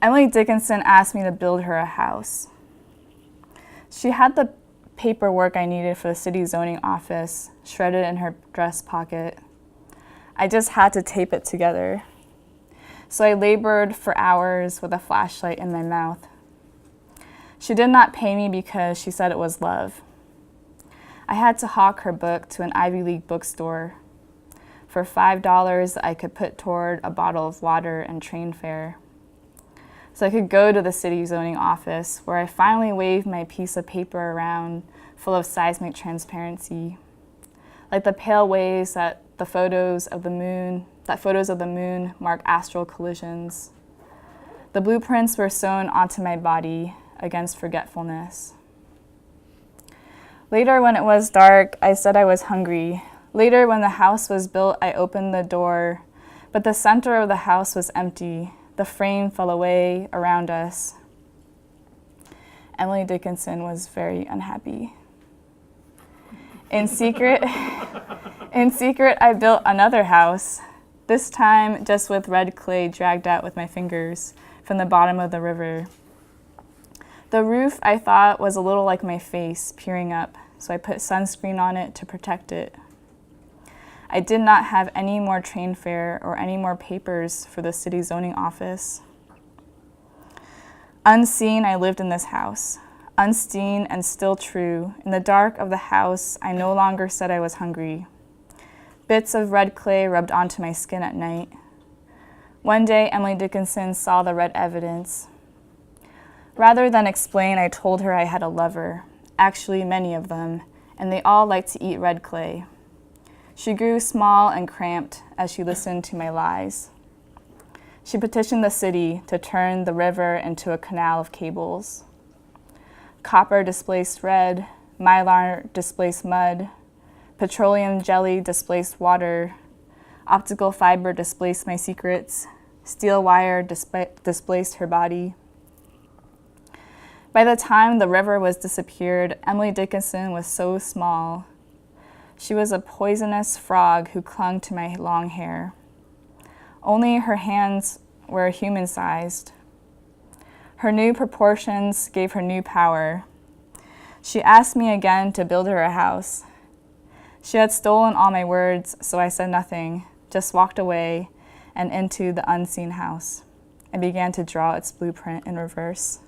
Emily Dickinson asked me to build her a house. She had the paperwork I needed for the city zoning office shredded in her dress pocket. I just had to tape it together. So I labored for hours with a flashlight in my mouth. She did not pay me because she said it was love. I had to hawk her book to an Ivy League bookstore. For $5, I could put toward a bottle of water and train fare. So I could go to the city zoning office, where I finally waved my piece of paper around full of seismic transparency. Like the pale waves that photos of the moon mark astral collisions. The blueprints were sewn onto my body against forgetfulness. Later, when it was dark, I said I was hungry. Later, when the house was built, I opened the door, but the center of the house was empty. The frame fell away around us. Emily Dickinson was very unhappy. In secret, I built another house, this time just with red clay dragged out with my fingers from the bottom of the river. The roof, I thought, was a little like my face, peering up, so I put sunscreen on it to protect it. I did not have any more train fare or any more papers for the city zoning office. Unseen, I lived in this house. Unseen and still true. In the dark of the house, I no longer said I was hungry. Bits of red clay rubbed onto my skin at night. One day, Emily Dickinson saw the red evidence. Rather than explain, I told her I had a lover, actually many of them, and they all liked to eat red clay. She grew small and cramped as she listened to my lies. She petitioned the city to turn the river into a canal of cables. Copper displaced red, mylar displaced mud, petroleum jelly displaced water, optical fiber displaced my secrets, steel wire displaced her body. By the time the river was disappeared, Emily Dickinson was so small. She was a poisonous frog who clung to my long hair. Only her hands were human-sized. Her new proportions gave her new power. She asked me again to build her a house. She had stolen all my words, so I said nothing, just walked away and into the unseen house. I began to draw its blueprint in reverse.